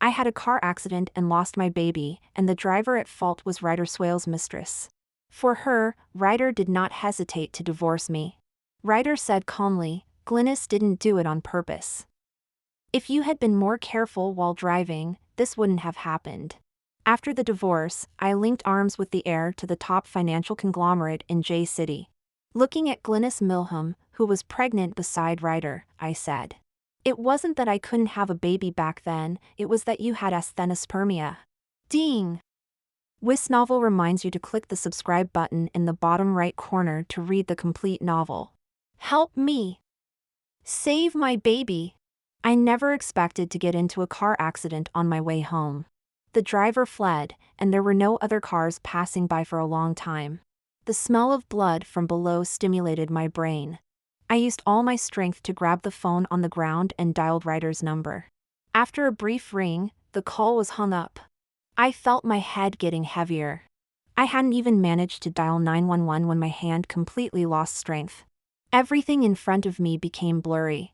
I had a car accident and lost my baby, and the driver at fault was Ryder Swales' mistress. For her, Ryder did not hesitate to divorce me. Ryder said calmly, "Glynis didn't do it on purpose. If you had been more careful while driving, this wouldn't have happened." After the divorce, I linked arms with the heir to the top financial conglomerate in J City. Looking at Glynis Milham, who was pregnant beside Ryder, I said, "It wasn't that I couldn't have a baby back then, it was that you had asthenospermia." Ding! This novel reminds you to click the subscribe button in the bottom right corner to read the complete novel. Help me! Save my baby! I never expected to get into a car accident on my way home. The driver fled, and there were no other cars passing by for a long time. The smell of blood from below stimulated my brain. I used all my strength to grab the phone on the ground and dialed Ryder's number. After a brief ring, the call was hung up. I felt my head getting heavier. I hadn't even managed to dial 911 when my hand completely lost strength. Everything in front of me became blurry.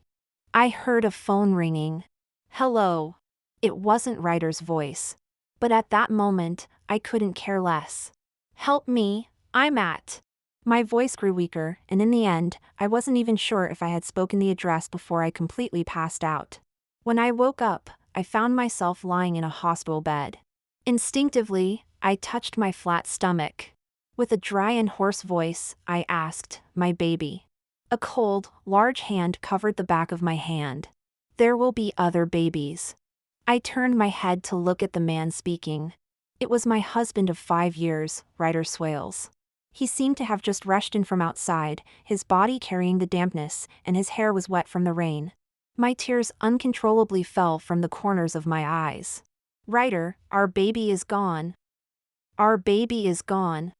I heard a phone ringing. Hello. It wasn't Ryder's voice. But at that moment, I couldn't care less. Help me, I'm at. My voice grew weaker, and in the end, I wasn't even sure if I had spoken the address before I completely passed out. When I woke up, I found myself lying in a hospital bed. Instinctively, I touched my flat stomach. With a dry and hoarse voice, I asked, "My baby?" A cold, large hand covered the back of my hand. "There will be other babies." I turned my head to look at the man speaking. It was my husband of 5 years, Ryder Swales. He seemed to have just rushed in from outside, his body carrying the dampness, and his hair was wet from the rain. My tears uncontrollably fell from the corners of my eyes. "Ryder, our baby is gone. Our baby is gone."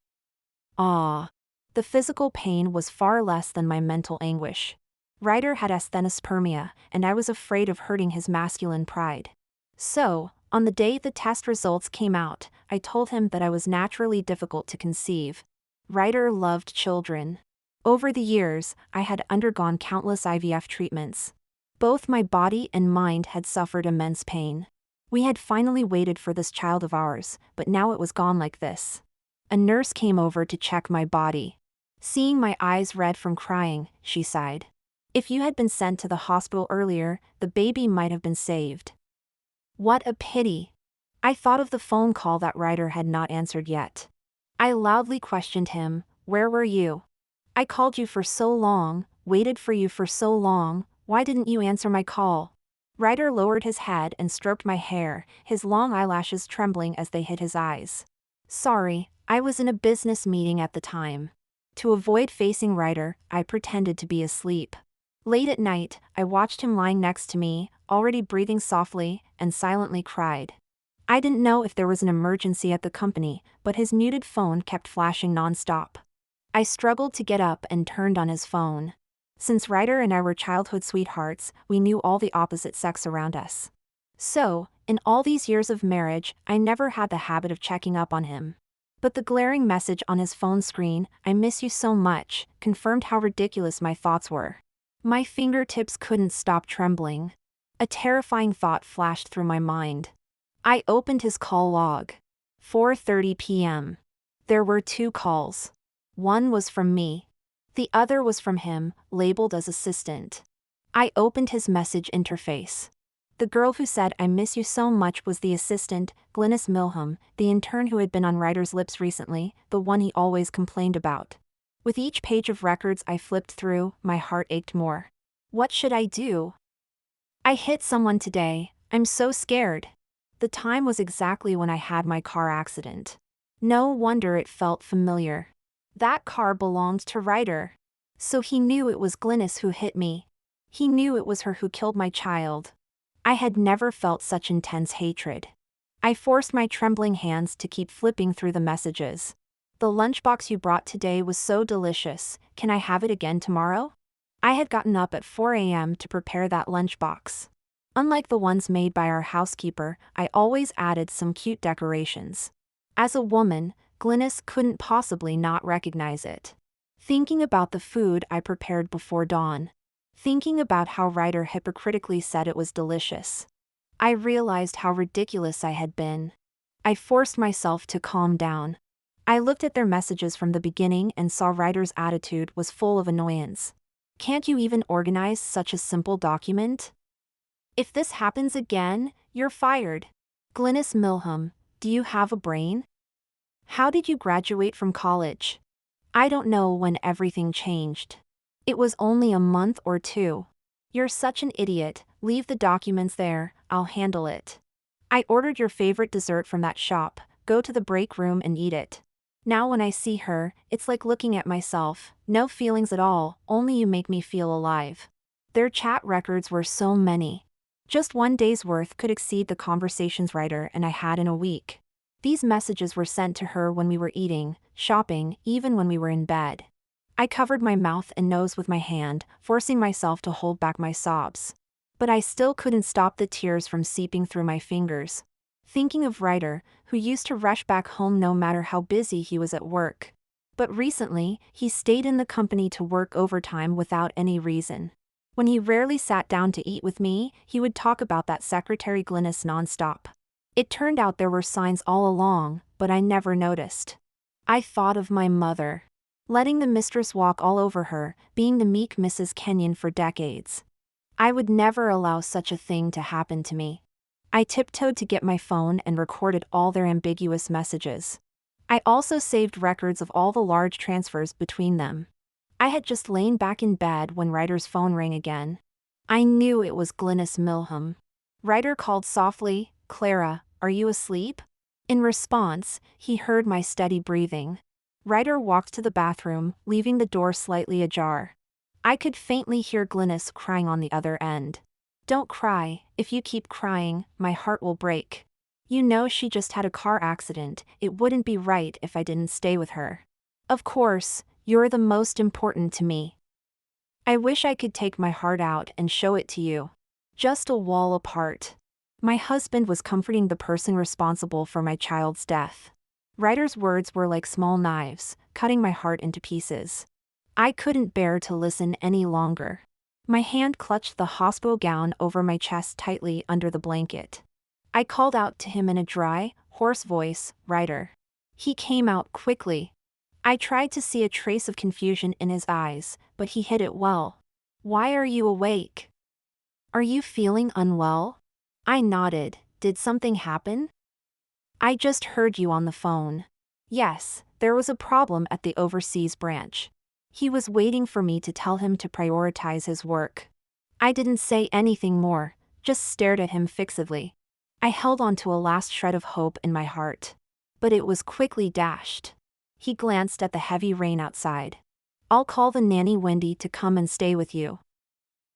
Ah. The physical pain was far less than my mental anguish. Ryder had asthenospermia, and I was afraid of hurting his masculine pride. So, on the day the test results came out, I told him that I was naturally difficult to conceive. Ryder loved children. Over the years, I had undergone countless IVF treatments. Both my body and mind had suffered immense pain. We had finally waited for this child of ours, but now it was gone like this. A nurse came over to check my body. Seeing my eyes red from crying, she sighed. "If you had been sent to the hospital earlier, the baby might have been saved." What a pity! I thought of the phone call that Ryder had not answered yet. I loudly questioned him, "Where were you? I called you for so long, waited for you for so long, why didn't you answer my call?" Ryder lowered his head and stroked my hair, his long eyelashes trembling as they hid his eyes. "Sorry, I was in a business meeting at the time." To avoid facing Ryder, I pretended to be asleep. Late at night, I watched him lying next to me, already breathing softly, and silently cried. I didn't know if there was an emergency at the company, but his muted phone kept flashing non-stop. I struggled to get up and turned on his phone. Since Ryder and I were childhood sweethearts, we knew all the opposite sex around us. So, in all these years of marriage, I never had the habit of checking up on him. But the glaring message on his phone screen, "I miss you so much," confirmed how ridiculous my thoughts were. My fingertips couldn't stop trembling. A terrifying thought flashed through my mind. I opened his call log. 4:30 p.m. There were 2 calls. One was from me. The other was from him, labeled as assistant. I opened his message interface. The girl who said "I miss you so much" was the assistant, Glynis Milham, the intern who had been on Ryder's lips recently, the one he always complained about. With each page of records I flipped through, my heart ached more. What should I do? "I hit someone today, I'm so scared." The time was exactly when I had my car accident. No wonder it felt familiar. That car belonged to Ryder. So he knew it was Glynis who hit me. He knew it was her who killed my child. I had never felt such intense hatred. I forced my trembling hands to keep flipping through the messages. "The lunchbox you brought today was so delicious, can I have it again tomorrow?" I had gotten up at 4 a.m. to prepare that lunchbox. Unlike the ones made by our housekeeper, I always added some cute decorations. As a woman, Glynis couldn't possibly not recognize it. Thinking about the food I prepared before dawn. Thinking about how Ryder hypocritically said it was delicious. I realized how ridiculous I had been. I forced myself to calm down. I looked at their messages from the beginning and saw Ryder's attitude was full of annoyance. Can't you even organize such a simple document? If this happens again, you're fired. Glynis Milham, do you have a brain? How did you graduate from college? I don't know when everything changed. It was only a month or two. You're such an idiot, leave the documents there, I'll handle it. I ordered your favorite dessert from that shop, go to the break room and eat it. Now when I see her, it's like looking at myself, no feelings at all, only you make me feel alive. Their chat records were so many. Just one day's worth could exceed the conversations Ryder and I had in a week. These messages were sent to her when we were eating, shopping, even when we were in bed. I covered my mouth and nose with my hand, forcing myself to hold back my sobs. But I still couldn't stop the tears from seeping through my fingers. Thinking of Ryder, who used to rush back home no matter how busy he was at work. But recently, he stayed in the company to work overtime without any reason. When he rarely sat down to eat with me, he would talk about that secretary Glynis nonstop. It turned out there were signs all along, but I never noticed. I thought of my mother. Letting the mistress walk all over her, being the meek Mrs. Kenyon for decades. I would never allow such a thing to happen to me. I tiptoed to get my phone and recorded all their ambiguous messages. I also saved records of all the large transfers between them. I had just lain back in bed when Ryder's phone rang again. I knew it was Glynis Milham. Ryder called softly, "Clara, are you asleep?" In response, he heard my steady breathing. Ryder walked to the bathroom, leaving the door slightly ajar. I could faintly hear Glynis crying on the other end. "Don't cry, if you keep crying, my heart will break. You know she just had a car accident, it wouldn't be right if I didn't stay with her. Of course, you're the most important to me. I wish I could take my heart out and show it to you. Just a wall apart." My husband was comforting the person responsible for my child's death. Ryder's words were like small knives, cutting my heart into pieces. I couldn't bear to listen any longer. My hand clutched the hospital gown over my chest tightly under the blanket. I called out to him in a dry, hoarse voice, "Ryder." He came out quickly. I tried to see a trace of confusion in his eyes, but he hid it well. "Why are you awake? Are you feeling unwell?" I nodded. "Did something happen?" "I just heard you on the phone." Yes, there was a problem at the overseas branch. He was waiting for me to tell him to prioritize his work. I didn't say anything more, just stared at him fixedly. I held on to a last shred of hope in my heart. But it was quickly dashed. He glanced at the heavy rain outside. "I'll call the nanny Wendy to come and stay with you.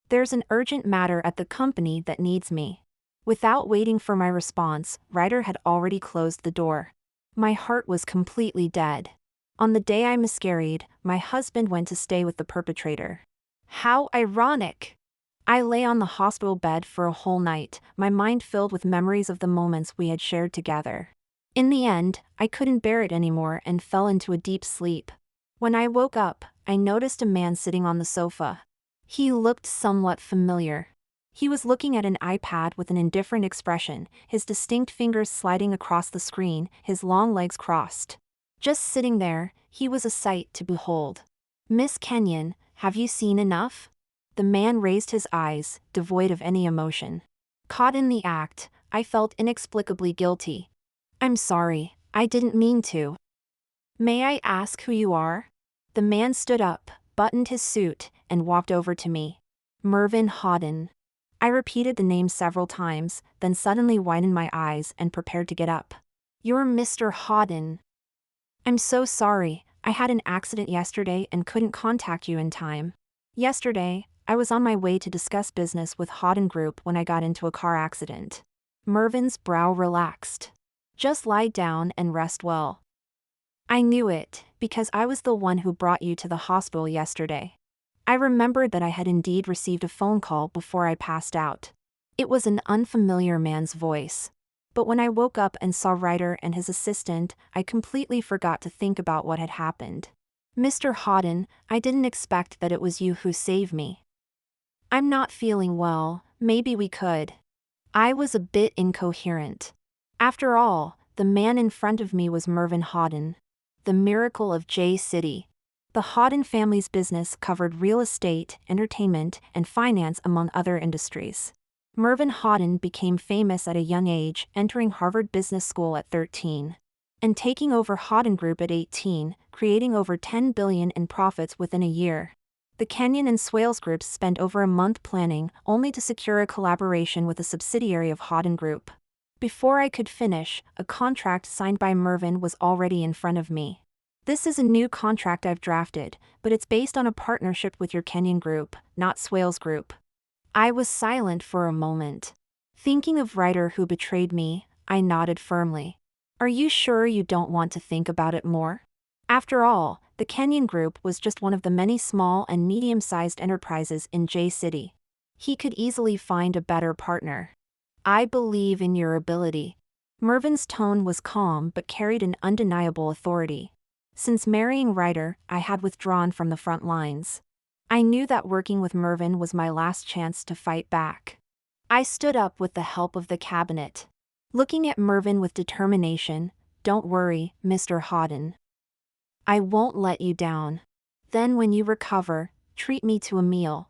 There's an urgent matter at the company that needs me." Without waiting for my response, Ryder had already closed the door. My heart was completely dead. On the day I miscarried, my husband went to stay with the perpetrator. How ironic! I lay on the hospital bed for a whole night, my mind filled with memories of the moments we had shared together. In the end, I couldn't bear it anymore and fell into a deep sleep. When I woke up, I noticed a man sitting on the sofa. He looked somewhat familiar. He was looking at an iPad with an indifferent expression, his distinct fingers sliding across the screen, his long legs crossed. Just sitting there, he was a sight to behold. "Miss Kenyon, have you seen enough?" The man raised his eyes, devoid of any emotion. Caught in the act, I felt inexplicably guilty. "I'm sorry, I didn't mean to." "May I ask who you are?" The man stood up, buttoned his suit, and walked over to me. "Mervyn Hawden." I repeated the name several times, then suddenly widened my eyes and prepared to get up. "You're Mr. Hawden." "I'm so sorry, I had an accident yesterday and couldn't contact you in time. Yesterday, I was on my way to discuss business with Hawden Group when I got into a car accident." Mervyn's brow relaxed. "Just lie down and rest well." "I knew it, because I was the one who brought you to the hospital yesterday." I remembered that I had indeed received a phone call before I passed out. It was an unfamiliar man's voice. But when I woke up and saw Ryder and his assistant, I completely forgot to think about what had happened. "Mr. Hawden, I didn't expect that it was you who saved me." "I'm not feeling well, maybe we could." I was a bit incoherent. After all, the man in front of me was Mervyn Hawden, the miracle of J City. The Hawden family's business covered real estate, entertainment, and finance among other industries. Mervyn Hawden became famous at a young age, entering Harvard Business School at 13. And taking over Hawden Group at 18, creating over $10 billion in profits within a year. The Kenyon and Swales groups spent over a month planning, only to secure a collaboration with a subsidiary of Hawden Group. Before I could finish, a contract signed by Mervyn was already in front of me. This is a new contract I've drafted, but it's based on a partnership with your Kenyon Group, not Swales Group. I was silent for a moment. Thinking of Ryder who betrayed me, I nodded firmly. Are you sure you don't want to think about it more? After all, the Kenyon Group was just one of the many small and medium-sized enterprises in J City. He could easily find a better partner. I believe in your ability. Mervyn's tone was calm but carried an undeniable authority. Since marrying Ryder, I had withdrawn from the front lines. I knew that working with Mervyn was my last chance to fight back. I stood up with the help of the cabinet. Looking at Mervyn with determination, "Don't worry, Mr. Hawden. I won't let you down. Then when you recover, treat me to a meal."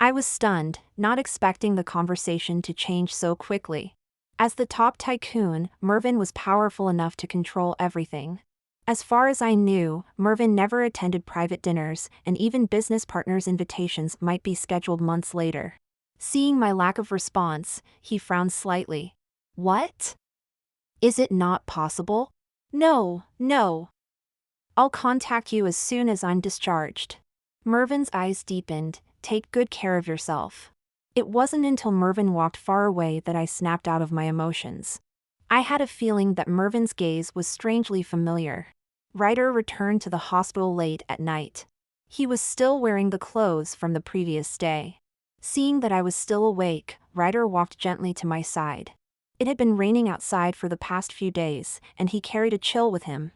I was stunned, not expecting the conversation to change so quickly. As the top tycoon, Mervyn was powerful enough to control everything. As far as I knew, Mervyn never attended private dinners, and even business partners' invitations might be scheduled months later. Seeing my lack of response, he frowned slightly. "What? Is it not possible?" No. "I'll contact you as soon as I'm discharged." Mervyn's eyes deepened. "Take good care of yourself." It wasn't until Mervyn walked far away that I snapped out of my emotions. I had a feeling that Mervyn's gaze was strangely familiar. Ryder returned to the hospital late at night. He was still wearing the clothes from the previous day. Seeing that I was still awake, Ryder walked gently to my side. It had been raining outside for the past few days, and he carried a chill with him.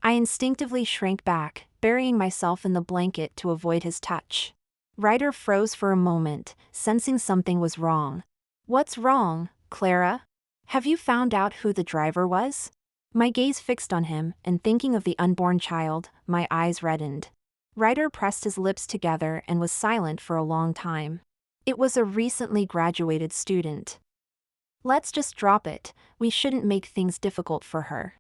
I instinctively shrank back, burying myself in the blanket to avoid his touch. Ryder froze for a moment, sensing something was wrong. "What's wrong, Clara? Have you found out who the driver was?" My gaze fixed on him, and thinking of the unborn child, my eyes reddened. Ryder pressed his lips together and was silent for a long time. It was a recently graduated student. "Let's just drop it, we shouldn't make things difficult for her."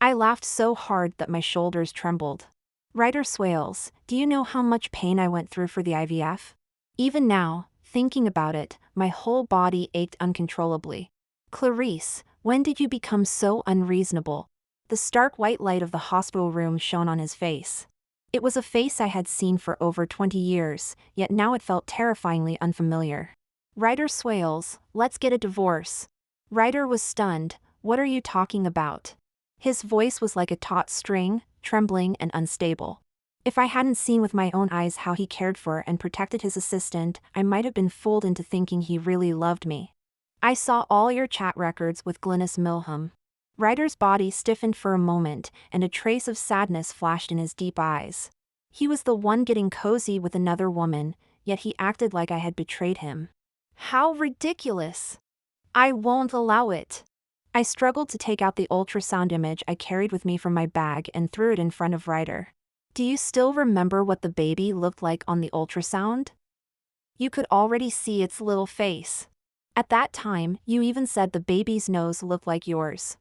I laughed so hard that my shoulders trembled. "Ryder Swales, do you know how much pain I went through for the IVF? Even now, thinking about it, my whole body ached uncontrollably. Clarice, when did you become so unreasonable?" The stark white light of the hospital room shone on his face. It was a face I had seen for over 20 years, yet now it felt terrifyingly unfamiliar. "Ryder Swales, let's get a divorce." Ryder was stunned. "What are you talking about?" His voice was like a taut string, trembling and unstable. If I hadn't seen with my own eyes how he cared for and protected his assistant, I might have been fooled into thinking he really loved me. "I saw all your chat records with Glynis Milham." Ryder's body stiffened for a moment, and a trace of sadness flashed in his deep eyes. He was the one getting cozy with another woman, yet he acted like I had betrayed him. How ridiculous! I won't allow it. I struggled to take out the ultrasound image I carried with me from my bag and threw it in front of Ryder. "Do you still remember what the baby looked like on the ultrasound? You could already see its little face. At that time, you even said the baby's nose looked like yours.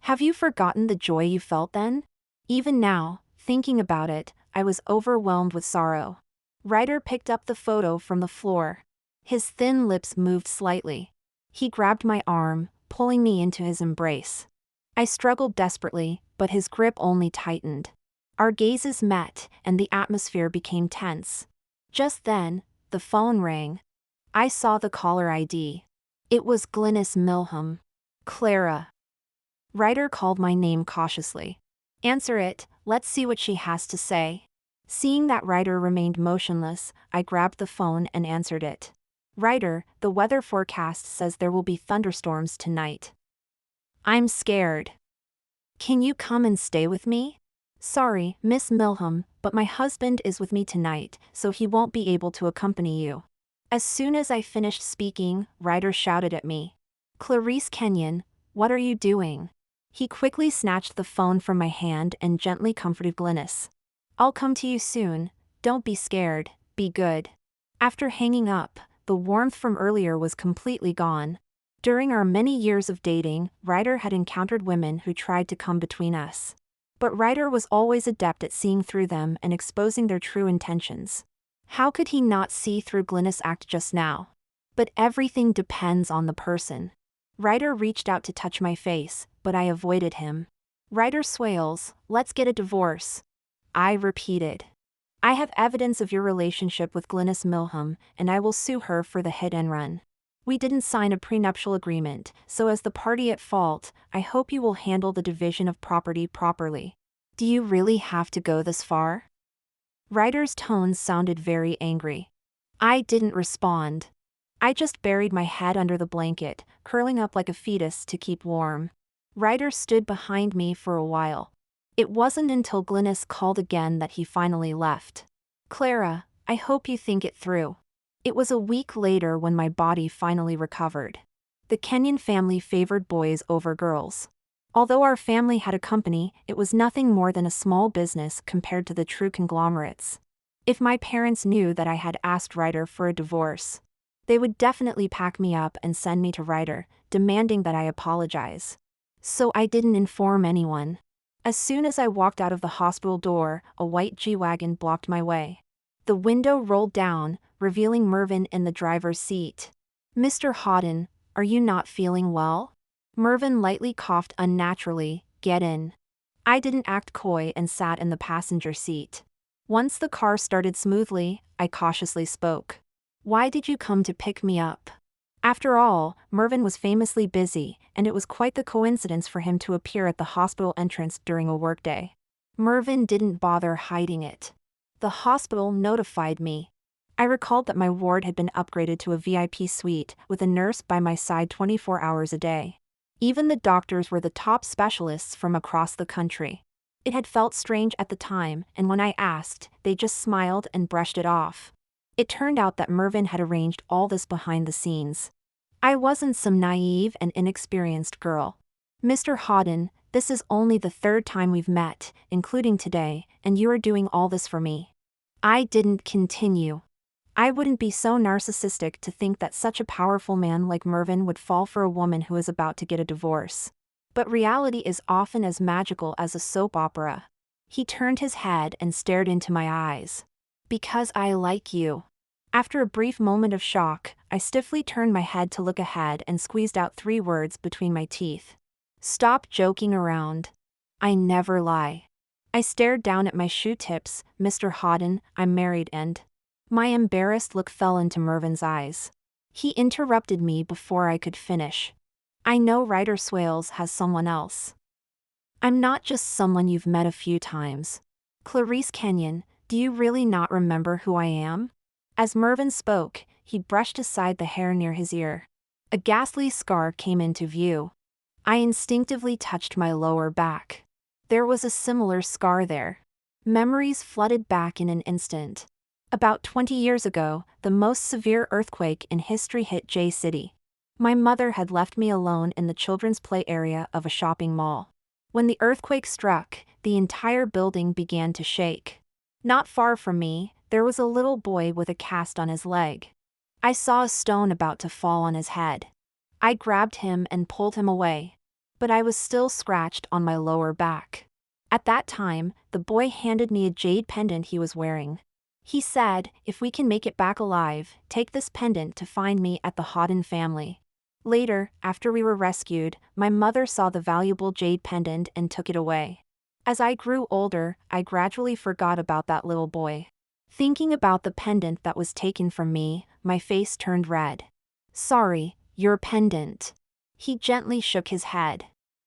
Have you forgotten the joy you felt then?" Even now, thinking about it, I was overwhelmed with sorrow. Ryder picked up the photo from the floor. His thin lips moved slightly. He grabbed my arm, pulling me into his embrace. I struggled desperately, but his grip only tightened. Our gazes met, and the atmosphere became tense. Just then, the phone rang. I saw the caller ID. It was Glynis Milham. "Clara." Ryder called my name cautiously. "Answer it, let's see what she has to say." Seeing that Ryder remained motionless, I grabbed the phone and answered it. "Ryder, the weather forecast says there will be thunderstorms tonight. I'm scared. Can you come and stay with me?" "Sorry, Miss Milham, but my husband is with me tonight, so he won't be able to accompany you." As soon as I finished speaking, Ryder shouted at me. Clarice Kenyon, what are you doing? He quickly snatched the phone from my hand and gently comforted Glynis. I'll come to you soon, don't be scared, be good. After hanging up, the warmth from earlier was completely gone. During our many years of dating, Ryder had encountered women who tried to come between us. But Ryder was always adept at seeing through them and exposing their true intentions. How could he not see through Glynis' act just now? But everything depends on the person. Ryder reached out to touch my face, but I avoided him. Ryder Swales, let's get a divorce. I repeated. I have evidence of your relationship with Glynis Milham, and I will sue her for the hit and run. We didn't sign a prenuptial agreement, so as the party at fault, I hope you will handle the division of property properly. Do you really have to go this far? Ryder's tones sounded very angry. I didn't respond. I just buried my head under the blanket, curling up like a fetus to keep warm. Ryder stood behind me for a while. It wasn't until Glynis called again that he finally left. Clara, I hope you think it through. It was a week later when my body finally recovered. The Kenyon family favored boys over girls. Although our family had a company, it was nothing more than a small business compared to the true conglomerates. If my parents knew that I had asked Ryder for a divorce, they would definitely pack me up and send me to Ryder, demanding that I apologize. So I didn't inform anyone. As soon as I walked out of the hospital door, a white G-Wagon blocked my way. The window rolled down, revealing Mervyn in the driver's seat. Mr. Houghton, are you not feeling well? Mervyn lightly coughed unnaturally. Get in. I didn't act coy and sat in the passenger seat. Once the car started smoothly, I cautiously spoke. Why did you come to pick me up? After all, Mervyn was famously busy, and it was quite the coincidence for him to appear at the hospital entrance during a workday. Mervyn didn't bother hiding it. The hospital notified me. I recalled that my ward had been upgraded to a VIP suite, with a nurse by my side 24 hours a day. Even the doctors were the top specialists from across the country. It had felt strange at the time, and when I asked, they just smiled and brushed it off. It turned out that Mervyn had arranged all this behind the scenes. I wasn't some naive and inexperienced girl. Mr. Houghton, this is only the third time we've met, including today, and you are doing all this for me. I didn't continue. I wouldn't be so narcissistic to think that such a powerful man like Mervyn would fall for a woman who is about to get a divorce. But reality is often as magical as a soap opera. He turned his head and stared into my eyes. Because I like you. After a brief moment of shock, I stiffly turned my head to look ahead and squeezed out 3 words between my teeth. Stop joking around. I never lie. I stared down at my shoe tips. Mr. Houghton, I'm married and... My embarrassed look fell into Mervyn's eyes. He interrupted me before I could finish. I know Ryder Swales has someone else. I'm not just someone you've met a few times. Clarice Kenyon, do you really not remember who I am? As Mervyn spoke, he brushed aside the hair near his ear. A ghastly scar came into view. I instinctively touched my lower back. There was a similar scar there. Memories flooded back in an instant. About 20 years ago, the most severe earthquake in history hit J City. My mother had left me alone in the children's play area of a shopping mall. When the earthquake struck, the entire building began to shake. Not far from me, there was a little boy with a cast on his leg. I saw a stone about to fall on his head. I grabbed him and pulled him away. But I was still scratched on my lower back. At that time, the boy handed me a jade pendant he was wearing. He said, if we can make it back alive, take this pendant to find me at the Houghton family. Later, after we were rescued, my mother saw the valuable jade pendant and took it away. As I grew older, I gradually forgot about that little boy. Thinking about the pendant that was taken from me, my face turned red. Sorry, your pendant. He gently shook his head.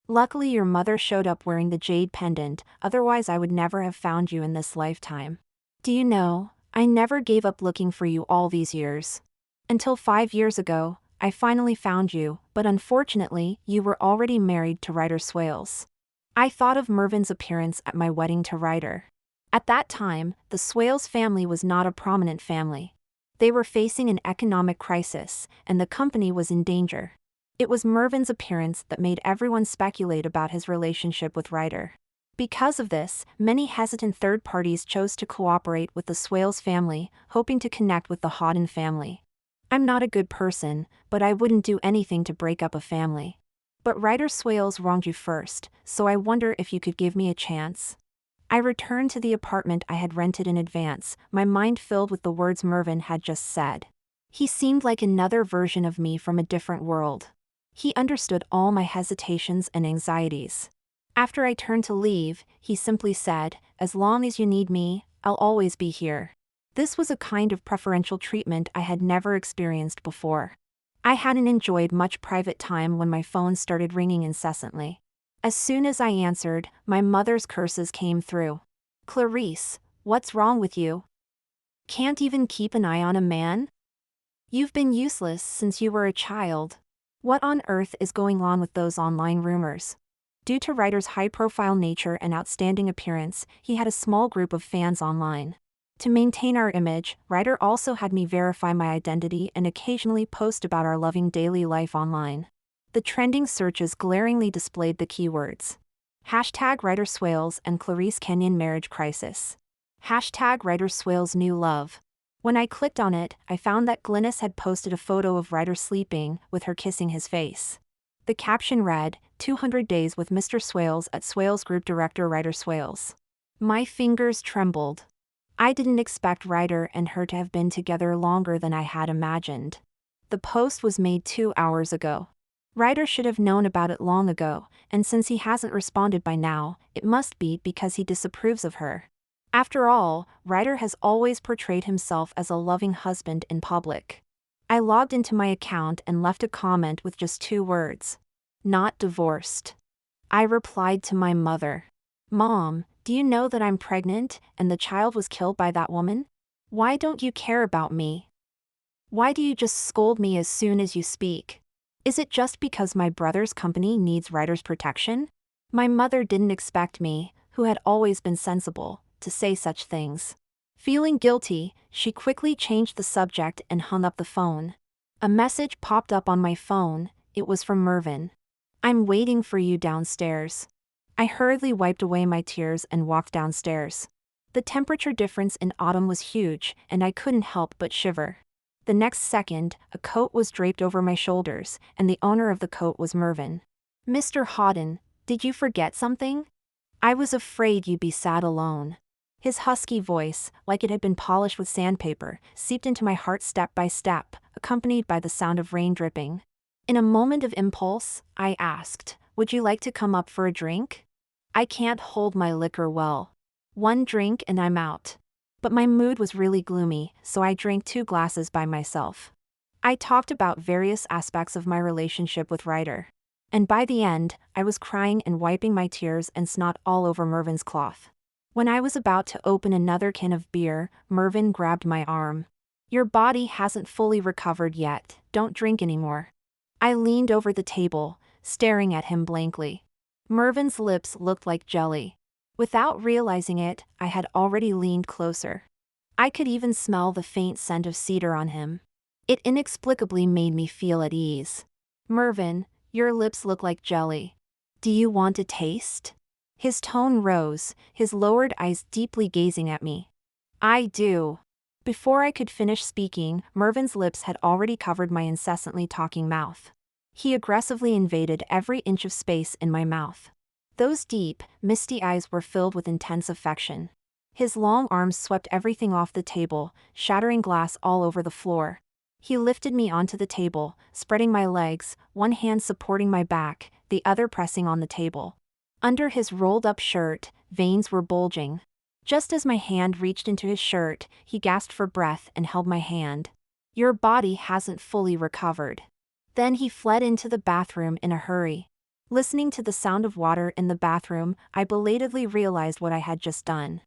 Luckily your mother showed up wearing the jade pendant, otherwise I would never have found you in this lifetime. Do you know, I never gave up looking for you all these years. Until 5 years ago, I finally found you, but unfortunately, you were already married to Ryder Swales. I thought of Mervyn's appearance at my wedding to Ryder. At that time, the Swales family was not a prominent family. They were facing an economic crisis, and the company was in danger. It was Mervin's appearance that made everyone speculate about his relationship with Ryder. Because of this, many hesitant third parties chose to cooperate with the Swales family, hoping to connect with the Houghton family. I'm not a good person, but I wouldn't do anything to break up a family. But Ryder Swales wronged you first, so I wonder if you could give me a chance. I returned to the apartment I had rented in advance, my mind filled with the words Mervin had just said. He seemed like another version of me from a different world. He understood all my hesitations and anxieties. After I turned to leave, he simply said, "As long as you need me, I'll always be here." This was a kind of preferential treatment I had never experienced before. I hadn't enjoyed much private time when my phone started ringing incessantly. As soon as I answered, my mother's curses came through. "Clarice, what's wrong with you? Can't even keep an eye on a man? You've been useless since you were a child. What on earth is going on with those online rumors?" Due to Ryder's high-profile nature and outstanding appearance, he had a small group of fans online. To maintain our image, Ryder also had me verify my identity and occasionally post about our loving daily life online. The trending searches glaringly displayed the keywords. #Ryder Swales and Clarice Kenyon marriage crisis. #Ryder Swales new love. When I clicked on it, I found that Glynis had posted a photo of Ryder sleeping, with her kissing his face. The caption read, 200 days with Mr. Swales at Swales Group Director Ryder Swales. My fingers trembled. I didn't expect Ryder and her to have been together longer than I had imagined. The post was made 2 hours ago. Ryder should have known about it long ago, and since he hasn't responded by now, it must be because he disapproves of her. After all, Ryder has always portrayed himself as a loving husband in public. I logged into my account and left a comment with just 2 words. Not divorced. I replied to my mother. "Mom, do you know that I'm pregnant and the child was killed by that woman? Why don't you care about me? Why do you just scold me as soon as you speak? Is it just because my brother's company needs Ryder's protection?" My mother didn't expect me, who had always been sensible, to say such things. Feeling guilty, she quickly changed the subject and hung up the phone. A message popped up on my phone. It was from Mervin. "I'm waiting for you downstairs." I hurriedly wiped away my tears and walked downstairs. The temperature difference in autumn was huge, and I couldn't help but shiver. The next second, a coat was draped over my shoulders, and the owner of the coat was Mervin. "Mr. Houghton, did you forget something? I was afraid you'd be sad alone." His husky voice, like it had been polished with sandpaper, seeped into my heart step by step, accompanied by the sound of rain dripping. In a moment of impulse, I asked, "Would you like to come up for a drink? I can't hold my liquor well. 1 drink and I'm out." But my mood was really gloomy, so I drank 2 glasses by myself. I talked about various aspects of my relationship with Ryder. And by the end, I was crying and wiping my tears and snot all over Mervin's cloth. When I was about to open another can of beer, Mervin grabbed my arm. "Your body hasn't fully recovered yet, don't drink anymore." I leaned over the table, staring at him blankly. Mervin's lips looked like jelly. Without realizing it, I had already leaned closer. I could even smell the faint scent of cedar on him. It inexplicably made me feel at ease. "Mervin, your lips look like jelly. Do you want a taste?" His tone rose, his lowered eyes deeply gazing at me. "I do." Before I could finish speaking, Mervin's lips had already covered my incessantly talking mouth. He aggressively invaded every inch of space in my mouth. Those deep, misty eyes were filled with intense affection. His long arms swept everything off the table, shattering glass all over the floor. He lifted me onto the table, spreading my legs, one hand supporting my back, the other pressing on the table. Under his rolled-up shirt, veins were bulging. Just as my hand reached into his shirt, he gasped for breath and held my hand. "Your body hasn't fully recovered." Then he fled into the bathroom in a hurry. Listening to the sound of water in the bathroom, I belatedly realized what I had just done.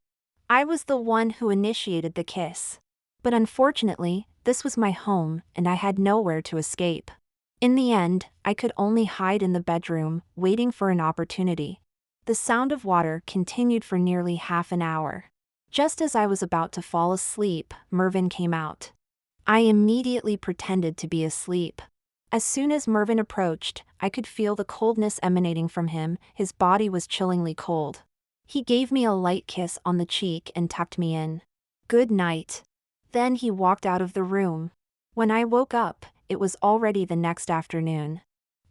I was the one who initiated the kiss. But unfortunately, this was my home, and I had nowhere to escape. In the end, I could only hide in the bedroom, waiting for an opportunity. The sound of water continued for nearly half an hour. Just as I was about to fall asleep, Mervin came out. I immediately pretended to be asleep. As soon as Mervyn approached, I could feel the coldness emanating from him. His body was chillingly cold. He gave me a light kiss on the cheek and tucked me in. "Good night." Then he walked out of the room. When I woke up, it was already the next afternoon.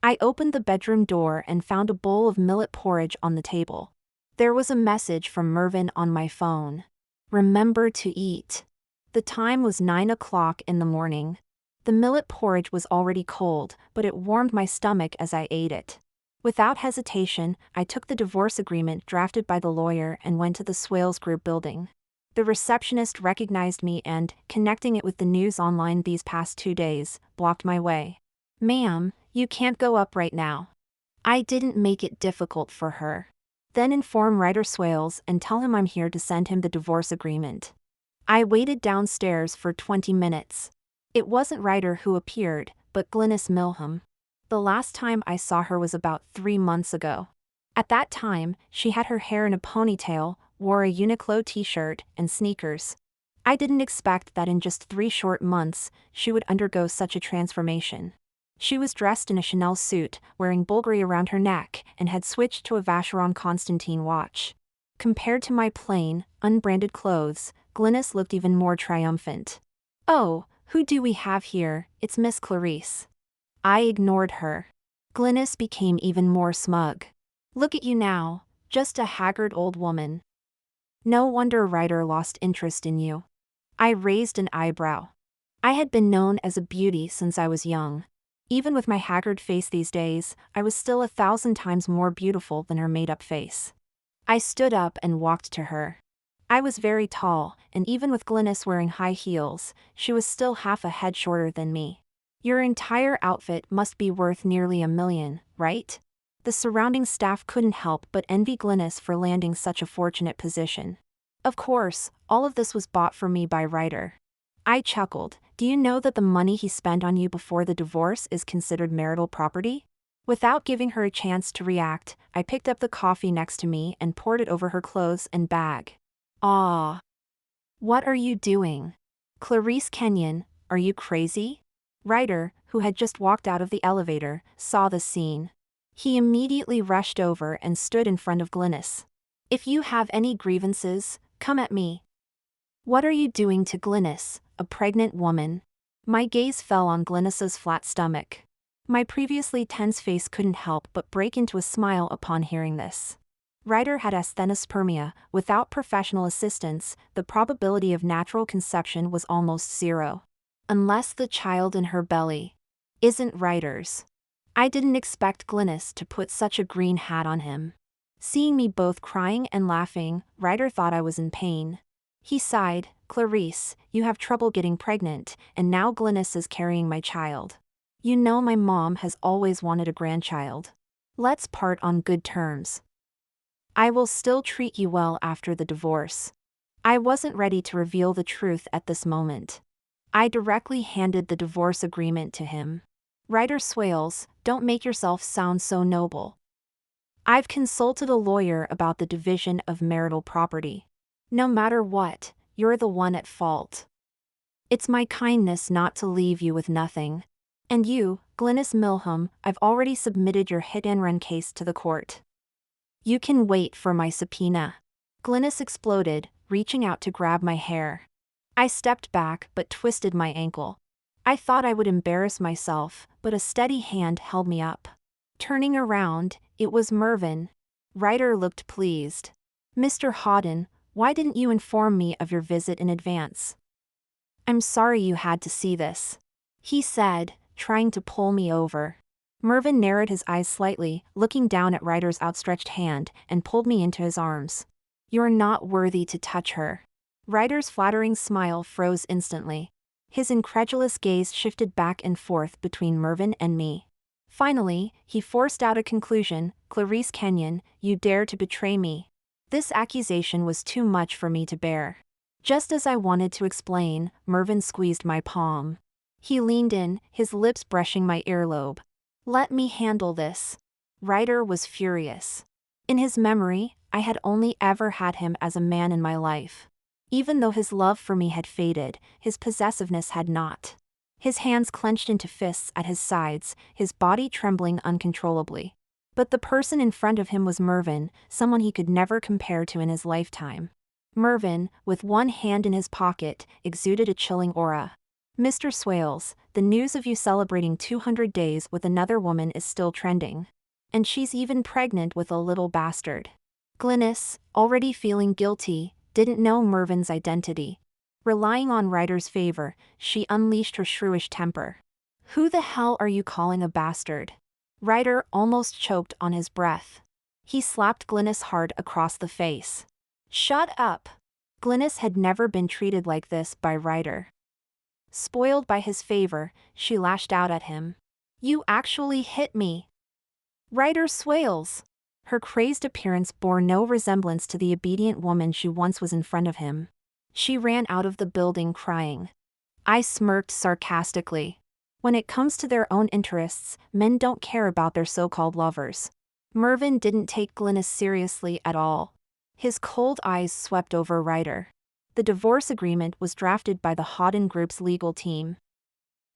I opened the bedroom door and found a bowl of millet porridge on the table. There was a message from Mervyn on my phone. "Remember to eat." The time was 9 o'clock in the morning. The millet porridge was already cold, but it warmed my stomach as I ate it. Without hesitation, I took the divorce agreement drafted by the lawyer and went to the Swales Group building. The receptionist recognized me and, connecting it with the news online these past 2 days, blocked my way. "Ma'am, you can't go up right now." I didn't make it difficult for her. "Then inform Ryder Swales and tell him I'm here to send him the divorce agreement." I waited downstairs for 20 minutes. It wasn't Ryder who appeared, but Glynis Milham. The last time I saw her was about 3 months ago. At that time, she had her hair in a ponytail, wore a Uniqlo t-shirt, and sneakers. I didn't expect that in just 3 short months, she would undergo such a transformation. She was dressed in a Chanel suit, wearing bulgari around her neck, and had switched to a Vacheron Constantin watch. Compared to my plain, unbranded clothes, Glynis looked even more triumphant. "Oh, who do we have here? It's Miss Clarice." I ignored her. Glynis became even more smug. "Look at you now, just a haggard old woman. No wonder Ryder lost interest in you." I raised an eyebrow. I had been known as a beauty since I was young. Even with my haggard face these days, I was still 1,000 times more beautiful than her made-up face. I stood up and walked to her. I was very tall, and even with Glynis wearing high heels, she was still half a head shorter than me. "Your entire outfit must be worth nearly $1 million, right?" The surrounding staff couldn't help but envy Glynis for landing such a fortunate position. Of course, all of this was bought for me by Ryder. I chuckled. "Do you know that the money he spent on you before the divorce is considered marital property?" Without giving her a chance to react, I picked up the coffee next to me and poured it over her clothes and bag. "Ah. What are you doing? Clarice Kenyon, are you crazy?" Ryder, who had just walked out of the elevator, saw the scene. He immediately rushed over and stood in front of Glynis. "If you have any grievances, come at me." "What are you doing to Glynis, a pregnant woman?" My gaze fell on Glynis's flat stomach. My previously tense face couldn't help but break into a smile upon hearing this. Ryder had asthenospermia. Without professional assistance, the probability of natural conception was almost 0. Unless the child in her belly isn't Ryder's. I didn't expect Glynis to put such a green hat on him. Seeing me both crying and laughing, Ryder thought I was in pain. He sighed. "Clarice, you have trouble getting pregnant, and now Glynis is carrying my child. You know my mom has always wanted a grandchild. Let's part on good terms. I will still treat you well after the divorce." I wasn't ready to reveal the truth at this moment. I directly handed the divorce agreement to him. "Ryder Swales, don't make yourself sound so noble. I've consulted a lawyer about the division of marital property. No matter what, you're the one at fault. It's my kindness not to leave you with nothing. And you, Glynis Milham, I've already submitted your hit-and-run case to the court. You can wait for my subpoena." Glynis exploded, reaching out to grab my hair. I stepped back but twisted my ankle. I thought I would embarrass myself, but a steady hand held me up. Turning around, it was Mervyn. Ryder looked pleased. "Mr. Hawden, why didn't you inform me of your visit in advance?" "I'm sorry you had to see this," he said, trying to pull me over. Mervyn narrowed his eyes slightly, looking down at Ryder's outstretched hand, and pulled me into his arms. "You're not worthy to touch her." Ryder's flattering smile froze instantly. His incredulous gaze shifted back and forth between Mervyn and me. Finally, he forced out a conclusion. "Clarice Kenyon, you dare to betray me." This accusation was too much for me to bear. Just as I wanted to explain, Mervyn squeezed my palm. He leaned in, his lips brushing my earlobe. "Let me handle this." Ryder was furious. In his memory, I had only ever had him as a man in my life. Even though his love for me had faded, his possessiveness had not. His hands clenched into fists at his sides, his body trembling uncontrollably. But the person in front of him was Mervyn, someone he could never compare to in his lifetime. Mervyn, with one hand in his pocket, exuded a chilling aura. "Mr. Swales, the news of you celebrating 200 days with another woman is still trending. And she's even pregnant with a little bastard." Glynis, already feeling guilty, didn't know Mervyn's identity. Relying on Ryder's favor, she unleashed her shrewish temper. "Who the hell are you calling a bastard?" Ryder almost choked on his breath. He slapped Glynis hard across the face. "Shut up!" Glynis had never been treated like this by Ryder. Spoiled by his favor, she lashed out at him. "You actually hit me!" "Ryder Swales!" Her crazed appearance bore no resemblance to the obedient woman she once was in front of him. She ran out of the building crying. I smirked sarcastically. When it comes to their own interests, men don't care about their so-called lovers. Mervyn didn't take Glynis seriously at all. His cold eyes swept over Ryder. The divorce agreement was drafted by the Hawden Group's legal team.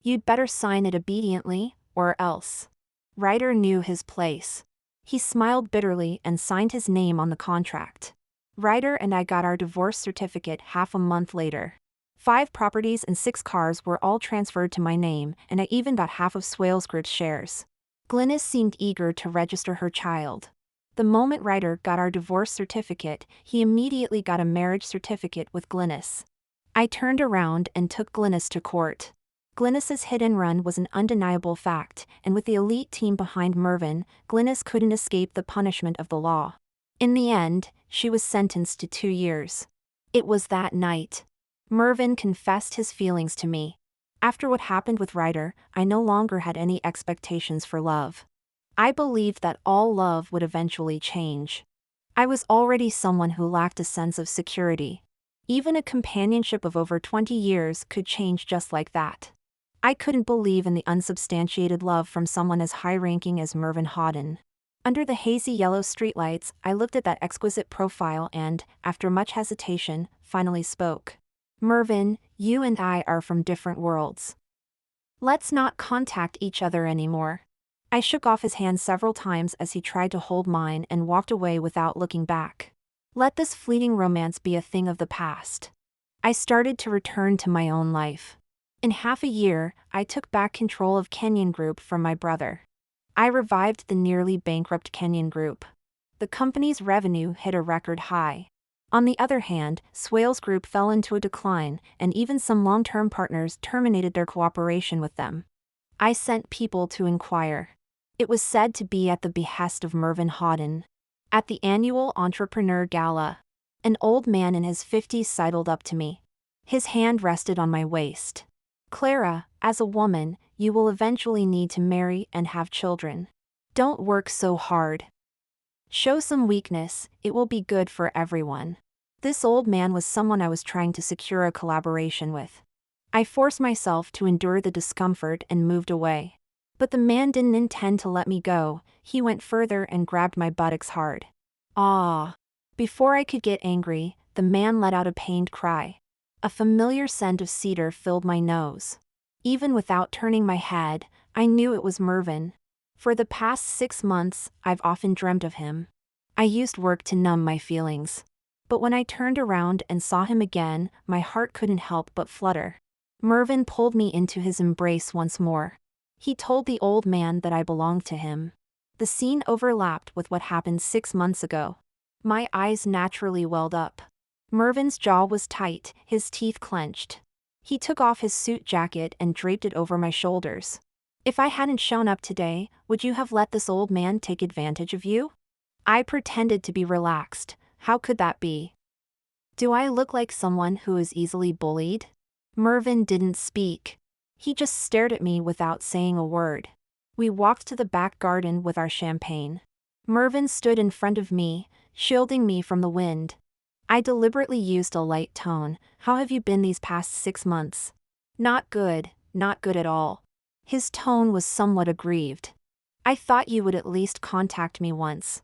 "You'd better sign it obediently, or else." Ryder knew his place. He smiled bitterly and signed his name on the contract. Ryder and I got our divorce certificate half a month later. 5 properties and 6 cars were all transferred to my name, and I even got half of Swales Group's shares. Glynis seemed eager to register her child. The moment Ryder got our divorce certificate, he immediately got a marriage certificate with Glynis. I turned around and took Glynis to court. Glynis's hit and run was an undeniable fact, and with the elite team behind Mervyn, Glynis couldn't escape the punishment of the law. In the end, she was sentenced to 2 years. It was that night. Mervyn confessed his feelings to me. After what happened with Ryder, I no longer had any expectations for love. I believed that all love would eventually change. I was already someone who lacked a sense of security. Even a companionship of over 20 years could change just like that. I couldn't believe in the unsubstantiated love from someone as high-ranking as Mervyn Hawden. Under the hazy yellow streetlights, I looked at that exquisite profile and, after much hesitation, finally spoke. "Mervyn, you and I are from different worlds. Let's not contact each other anymore." I shook off his hand several times as he tried to hold mine and walked away without looking back. Let this fleeting romance be a thing of the past. I started to return to my own life. In half a year, I took back control of Kenyon Group from my brother. I revived the nearly bankrupt Kenyon Group. The company's revenue hit a record high. On the other hand, Swales Group fell into a decline, and even some long-term partners terminated their cooperation with them. I sent people to inquire. It was said to be at the behest of Mervyn Hawden. At the annual Entrepreneur Gala, an old man in his 50s sidled up to me. His hand rested on my waist. "Clara, as a woman, you will eventually need to marry and have children. Don't work so hard. Show some weakness, it will be good for everyone." This old man was someone I was trying to secure a collaboration with. I forced myself to endure the discomfort and moved away. But the man didn't intend to let me go. He went further and grabbed my buttocks hard. "Ah!" Before I could get angry, the man let out a pained cry. A familiar scent of cedar filled my nose. Even without turning my head, I knew it was Mervyn. For the past 6 months, I've often dreamt of him. I used work to numb my feelings. But when I turned around and saw him again, my heart couldn't help but flutter. Mervyn pulled me into his embrace once more. He told the old man that I belonged to him. The scene overlapped with what happened 6 months ago. My eyes naturally welled up. Mervyn's jaw was tight, his teeth clenched. He took off his suit jacket and draped it over my shoulders. "If I hadn't shown up today, would you have let this old man take advantage of you?" I pretended to be relaxed. How could that be? Do I look like someone who is easily bullied? Mervyn didn't speak. He just stared at me without saying a word. We walked to the back garden with our champagne. Mervyn stood in front of me, shielding me from the wind. I deliberately used a light tone. "How have you been these past 6 months?" Not good at all." His tone was somewhat aggrieved. "I thought you would at least contact me once.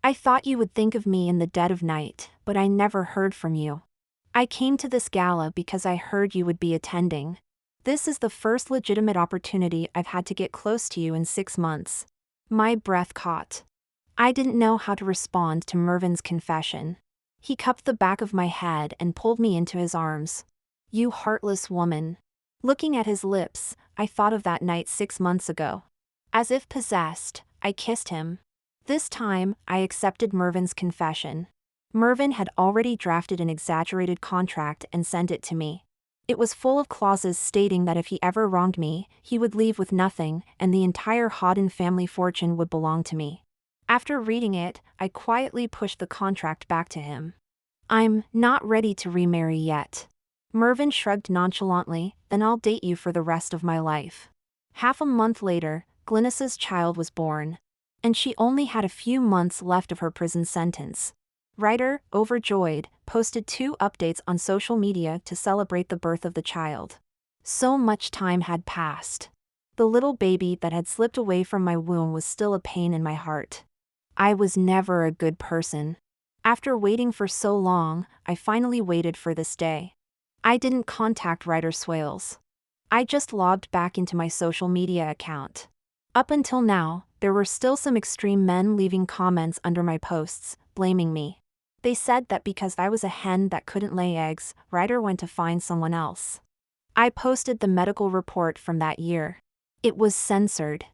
I thought you would think of me in the dead of night, but I never heard from you. I came to this gala because I heard you would be attending. This is the first legitimate opportunity I've had to get close to you in 6 months. My breath caught. I didn't know how to respond to Mervin's confession. He cupped the back of my head and pulled me into his arms. You heartless woman. Looking at his lips, I thought of that night 6 months ago. As if possessed, I kissed him. This time, I accepted Mervin's confession. Mervin had already drafted an exaggerated contract and sent it to me. It was full of clauses stating that if he ever wronged me, he would leave with nothing, and the entire Hawden family fortune would belong to me. After reading it, I quietly pushed the contract back to him. I'm not ready to remarry yet. Mervin shrugged nonchalantly, then I'll date you for the rest of my life. Half a month later, Glynis's child was born. And she only had a few months left of her prison sentence. Ryder, overjoyed, posted 2 updates on social media to celebrate the birth of the child. So much time had passed. The little baby that had slipped away from my womb was still a pain in my heart. I was never a good person. After waiting for so long, I finally waited for this day. I didn't contact Ryder Swales. I just logged back into my social media account. Up until now, there were still some extreme men leaving comments under my posts, blaming me. They said that because I was a hen that couldn't lay eggs, Ryder went to find someone else. I posted the medical report from that year. It was censored.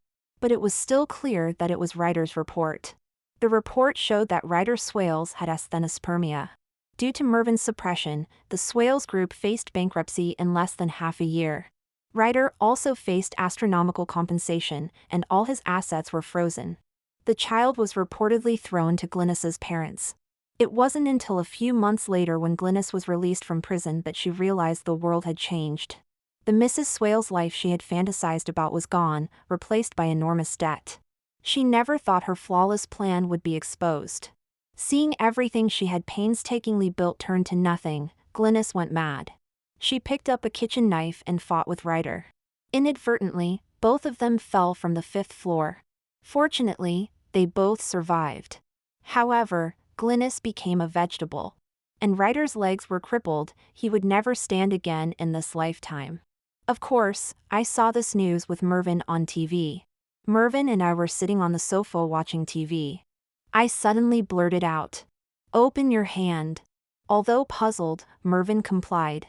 But it was still clear that it was Ryder's report. The report showed that Ryder Swales had asthenospermia. Due to Mervin's suppression, the Swales group faced bankruptcy in less than half a year. Ryder also faced astronomical compensation, and all his assets were frozen. The child was reportedly thrown to Glynis's parents. It wasn't until a few months later when Glynis was released from prison that she realized the world had changed. The Mrs. Swales life she had fantasized about was gone, replaced by enormous debt. She never thought her flawless plan would be exposed. Seeing everything she had painstakingly built turn to nothing, Glynis went mad. She picked up a kitchen knife and fought with Ryder. Inadvertently, both of them fell from the 5th floor. Fortunately, they both survived. However, Glynis became a vegetable. And Ryder's legs were crippled, he would never stand again in this lifetime. Of course, I saw this news with Mervin on TV. Mervin and I were sitting on the sofa watching TV. I suddenly blurted out, "Open your hand." Although puzzled, Mervin complied.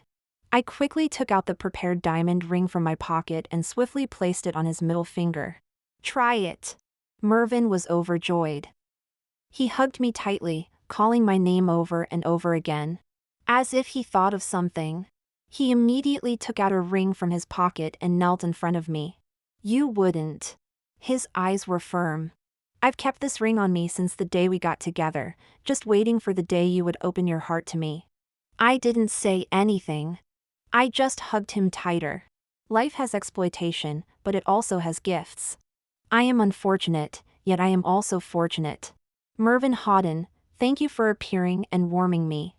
I quickly took out the prepared diamond ring from my pocket and swiftly placed it on his middle finger. "Try it." Mervin was overjoyed. He hugged me tightly, calling my name over and over again. As if he thought of something. He immediately took out a ring from his pocket and knelt in front of me. "You wouldn't." His eyes were firm. "I've kept this ring on me since the day we got together, just waiting for the day you would open your heart to me." I didn't say anything. I just hugged him tighter. Life has exploitation, but it also has gifts. I am unfortunate, yet I am also fortunate. Mervin Hawden, thank you for appearing and warming me.